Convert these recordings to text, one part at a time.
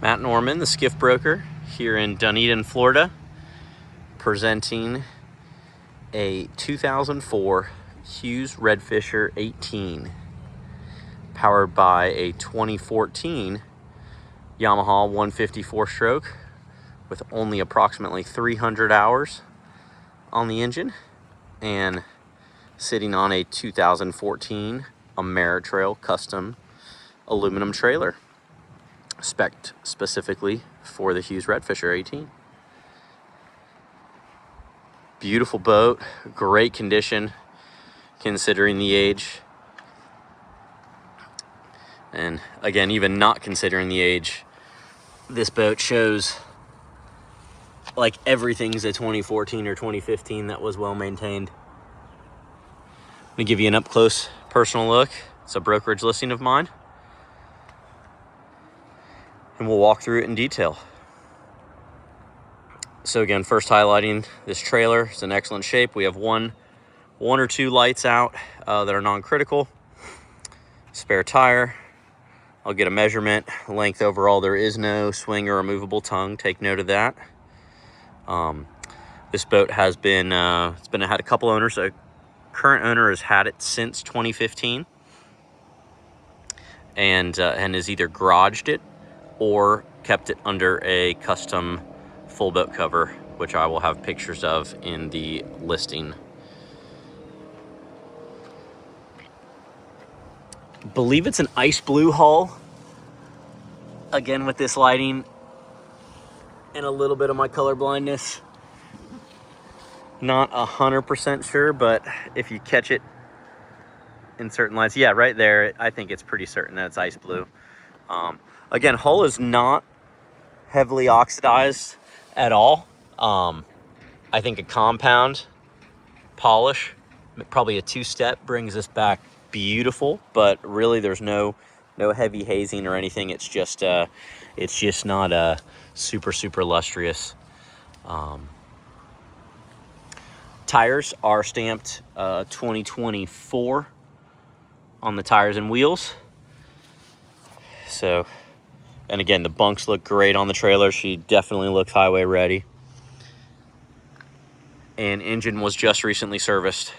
Matt Norman, the skiff broker here in Dunedin, Florida, presenting a 2004 Hewes Redfisher 18 powered by a 2014 Yamaha 150 4-stroke with only approximately 300 hours on the engine and sitting on a 2014 Amera-Trail custom aluminum trailer, spec'd specifically for the Hewes Redfisher 18. Beautiful boat, great condition considering the age. And again, even not considering the age, this boat shows like everything's a 2014 or 2015 that was well maintained. Let me give you an up-close personal look. It's a brokerage listing of mine, and we'll walk through it in detail. So again, first highlighting this trailer. It's in excellent shape. We have one or two lights out that are non-critical. Spare tire. I'll get a measurement. Length overall, there is no swing or removable tongue. Take note of that. This boat has been, had a couple owners. A current owner has had it since 2015 and has either garaged it or kept it under a custom full boat cover, which I will have pictures of in the listing. Believe it's an ice blue hull. Again, with this lighting and a little bit of my color blindness, not 100% sure, but if you catch it in certain lights, yeah, right there, I think it's pretty certain that it's ice blue. Again, hull is not heavily oxidized at all. I think a compound polish, probably a 2-step, brings this back beautiful, but really there's no heavy hazing or anything. It's just not super lustrous. Tires are stamped 2024 on the tires and wheels. So, and again, the bunks look great on the trailer. She definitely looks highway ready. And engine was just recently serviced.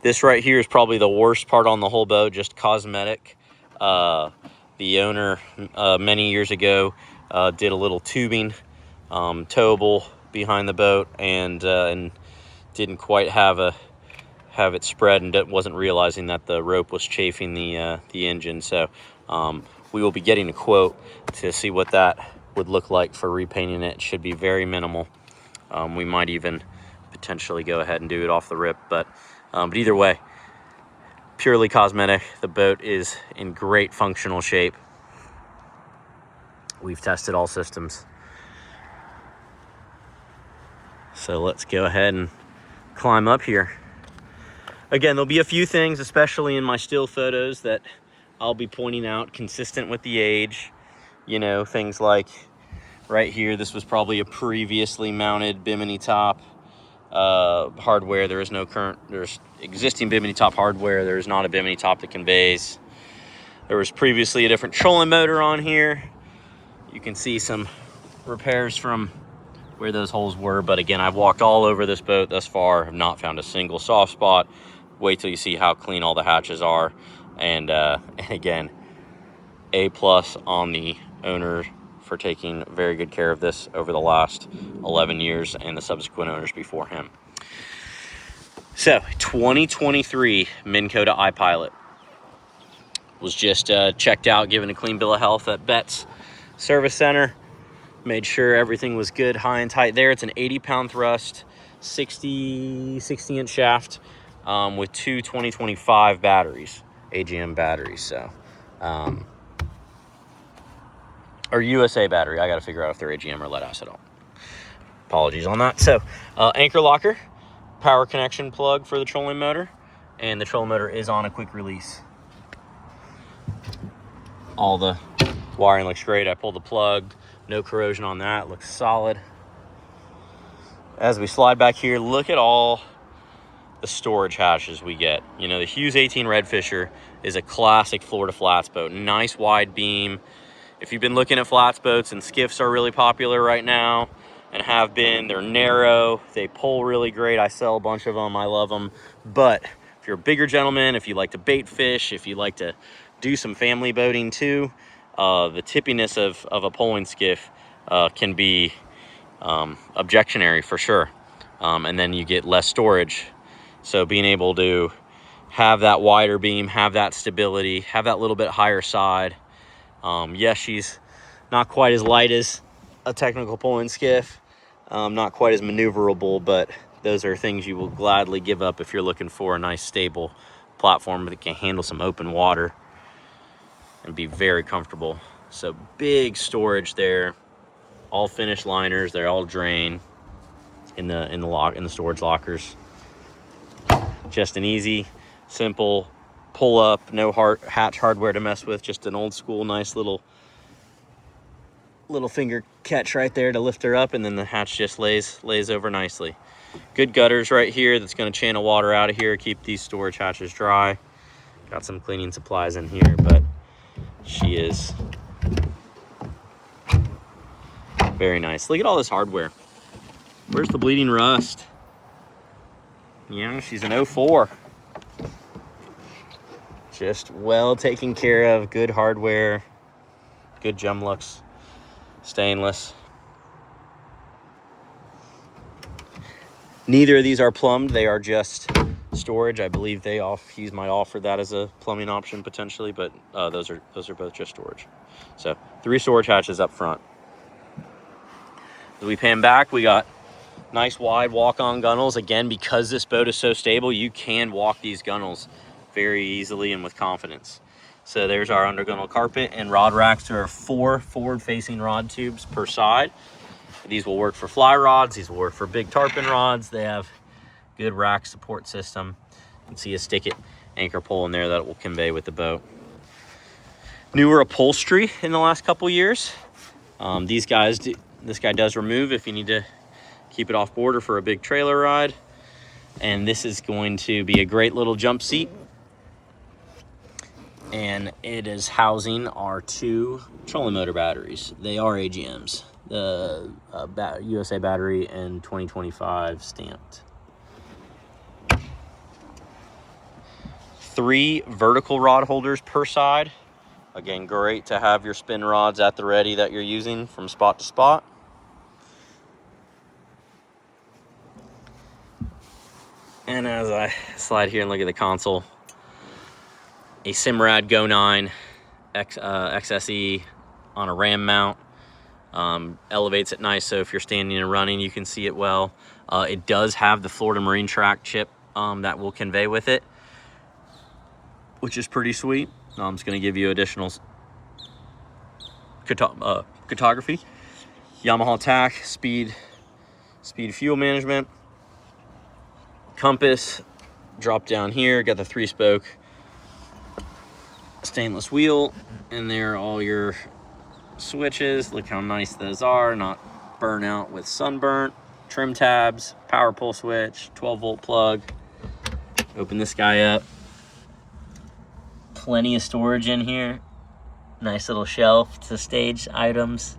This right here is probably the worst part on the whole boat, just cosmetic. The owner many years ago did a little tubing, towable behind the boat, and didn't quite have it spread, and wasn't realizing that the rope was chafing the engine. So we will be getting a quote to see what that would look like for repainting it. It should be very minimal. We might even potentially go ahead and do it off the rip, but either way, purely cosmetic. The boat is in great functional shape. We've tested all systems. So let's go ahead and climb up here. Again, there'll be a few things, especially in my still photos, that I'll be pointing out consistent with the age. You know, things like right here, this was probably a previously mounted bimini top. Hardware, there's existing bimini top hardware. There's not a bimini top that conveys. There was previously a different trolling motor on here. You can see some repairs from where those holes were, but again, I've walked all over this boat thus far, have not found a single soft spot. Wait till you see how clean all the hatches are. And again, A+ on the owner for taking very good care of this over the last 11 years and the subsequent owners before him. So 2023 MinnKota iPilot was just checked out, given a clean bill of health at Betts Service Center. Made sure everything was good, high and tight there. It's an 80-pound thrust, 60-inch shaft with two 2025 batteries, AGM batteries. So or USA battery. I got to figure out if they're AGM or lead acid. Apologies on that. So anchor locker, power connection plug for the trolling motor, and the trolling motor is on a quick release. All the wiring looks great. I pulled the plug, no corrosion on that, looks solid. As we slide back here, look at all the storage hatches we get. You know, the Hewes 18 Redfisher is a classic Florida flats boat. Nice wide beam. If you've been looking at flats boats, and skiffs are really popular right now and have been, they're narrow, they pull really great. I sell a bunch of them, I love them. But if you're a bigger gentleman, if you like to bait fish, if you like to do some family boating too, the tippiness of a poling skiff can be objectionary for sure. And then you get less storage. So being able to have that wider beam, have that stability, have that little bit higher side. Yes, she's not quite as light as a technical poling skiff, not quite as maneuverable, but those are things you will gladly give up if you're looking for a nice stable platform that can handle some open water and be very comfortable. So big storage there, all finished liners, they're all drain in the storage lockers. Just an easy, simple pull up, no hatch hardware to mess with, just an old school nice little finger catch right there to lift her up, and then the hatch just lays over nicely. Good gutters right here that's going to channel water out of here, keep these storage hatches dry. Got some cleaning supplies in here, but she is very nice. Look at all this hardware. Where's the bleeding rust? Yeah, she's an 04. Just well taken care of, good hardware, good Gemlux, stainless. Neither of these are plumbed, they are just storage. I believe Hewes might offer that as a plumbing option potentially, but those are both just storage. So 3 storage hatches up front. As we pan back, we got nice wide walk-on gunnels. Again, because this boat is so stable, you can walk these gunnels very easily and with confidence. So there's our under-gunnel carpet and rod racks. There are 4 forward-facing rod tubes per side. These will work for fly rods. These will work for big tarpon rods. They have good rack support system. You can see a stick-it anchor pole in there that will convey with the boat. Newer upholstery in the last couple years. This guy does remove if you need to keep it off board or for a big trailer ride. And this is going to be a great little jump seat. And it is housing our 2 trolling motor batteries. They are AGMs. The USA battery and 2025 stamped. 3 vertical rod holders per side. Again, great to have your spin rods at the ready that you're using from spot to spot. And as I slide here and look at the console, a Simrad GO9 XSE on a ram mount. Elevates it nice, so if you're standing and running, you can see it well. It does have the Florida Marine Track chip that will convey with it, which is pretty sweet. It's going to give you additional cartography, Yamaha TAC, speed fuel management, compass, drop down here, got the 3-spoke stainless wheel, and there are all your switches. Look how nice those are, not burn out with sunburnt. Trim tabs, power pull switch, 12-volt plug. Open this guy up. Plenty of storage in here. Nice little shelf to stage items.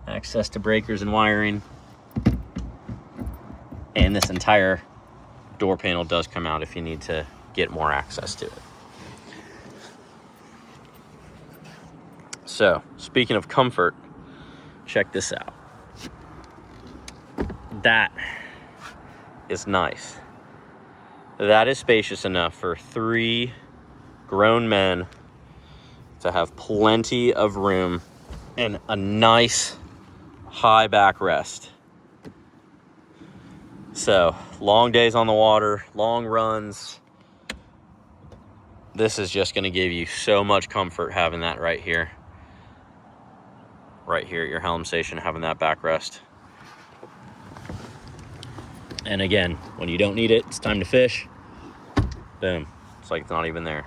Access to breakers and wiring. And this entire door panel does come out if you need to get more access to it. So, speaking of comfort, check this out. That is nice. That is spacious enough for 3 grown men to have plenty of room and a nice high backrest. So, long days on the water, long runs. This is just going to give you so much comfort having that right here. Right here at your helm station, having that backrest. And again, when you don't need it, it's time to fish. Boom. It's like it's not even there.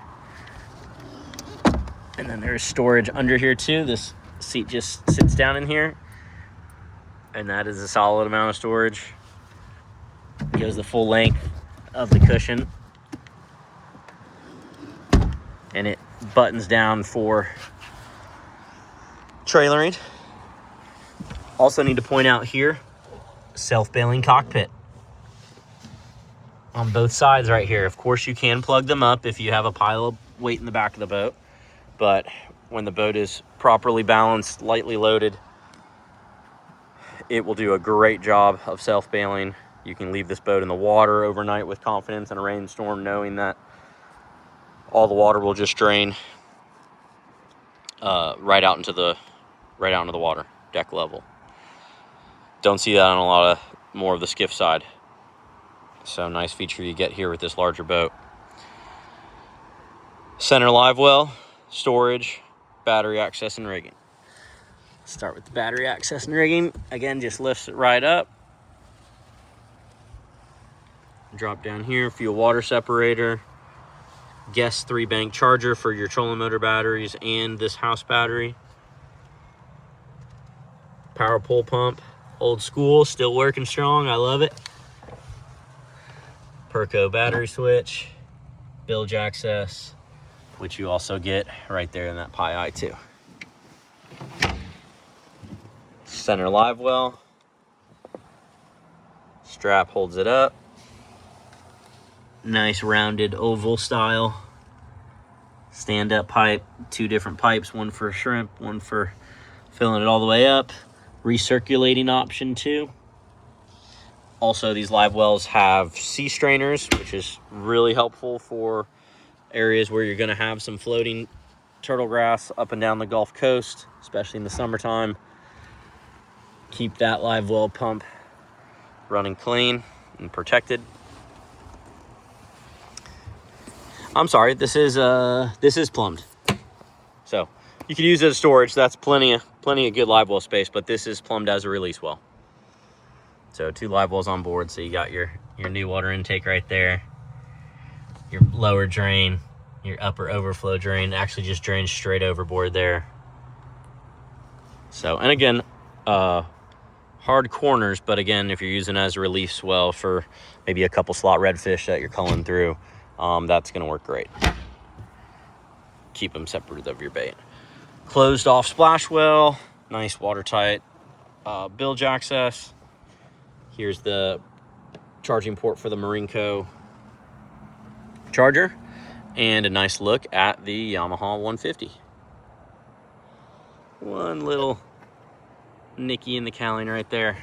And then there's storage under here too. This seat just sits down in here. And that is a solid amount of storage. It goes the full length of the cushion. And buttons down for trailering. Also need to point out here, self-bailing cockpit on both sides right here. Of course, you can plug them up if you have a pile of weight in the back of the boat, but when the boat is properly balanced, lightly loaded, it will do a great job of self-bailing. You can leave this boat in the water overnight with confidence in a rainstorm, knowing that all the water will just drain right out into the water, deck level. Don't see that on a lot of more of the skiff side. So nice feature you get here with this larger boat. Center live well, storage, battery access and rigging. Start with the battery access and rigging. Again, just lifts it right up. Drop down here, fuel water separator. Guest 3-bank charger for your trolling motor batteries and this house battery. Power pole pump, old school, still working strong, I love it. Perco battery switch, bilge access, which you also get right there in that pie eye too. Center live well, strap holds it up. Nice rounded oval style stand-up pipe, 2 different pipes, one for shrimp, one for filling it all the way up. Recirculating option too. Also, these live wells have sea strainers, which is really helpful for areas where you're going to have some floating turtle grass up and down the Gulf Coast, especially in the summertime. Keep that live well pump running clean and protected. I'm sorry, this is plumbed. So you can use it as storage. That's plenty of good live well space, but this is plumbed as a release well. So 2 live wells on board. So you got your new water intake right there, your lower drain, your upper overflow drain. Actually just drains straight overboard there. So, and again, hard corners, but again, if you're using it as a release well for maybe a couple slot redfish that you're culling through, that's going to work great. Keep them separate of your bait. Closed off splash well, nice watertight bilge access. Here's the charging port for the MinnKota charger, and a nice look at the Yamaha 150. One little nicky in the cowling right there,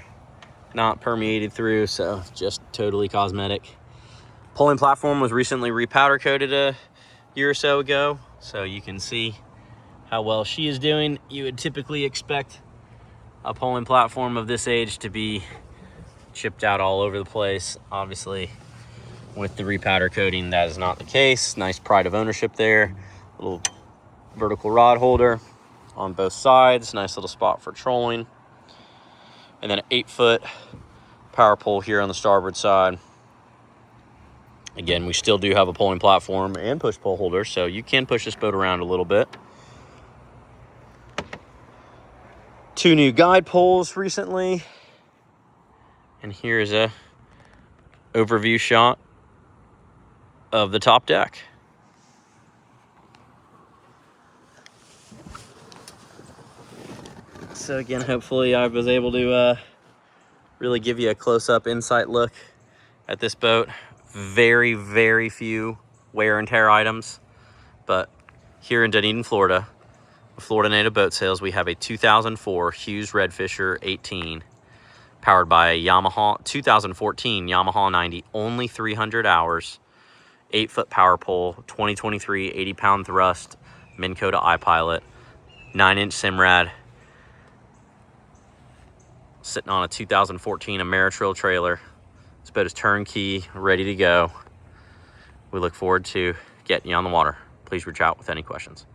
not permeated through, so just totally cosmetic. Pulling platform was recently repowder coated a year or so ago, so you can see how well she is doing. You would typically expect a pulling platform of this age to be chipped out all over the place. Obviously, with the repowder coating, that is not the case. Nice pride of ownership there. Little vertical rod holder on both sides. Nice little spot for trolling. And then an 8-foot power pole here on the starboard side. Again, we still do have a pulling platform and push pole holder, so you can push this boat around a little bit. 2 new guide poles recently. And here's a overview shot of the top deck. So again, hopefully I was able to really give you a close-up insight look at this boat. Very, very few wear and tear items, but here in Dunedin, Florida, Florida Native Boat Sales, we have a 2004 Hewes Redfisher 18 powered by a Yamaha 2014 Yamaha 90, only 300 hours, 8-foot power pole, 2023 80-pound thrust, MinnKota iPilot, 9-inch Simrad, sitting on a 2014 Amera-Trail trailer. This boat is turnkey, ready to go. We look forward to getting you on the water. Please reach out with any questions.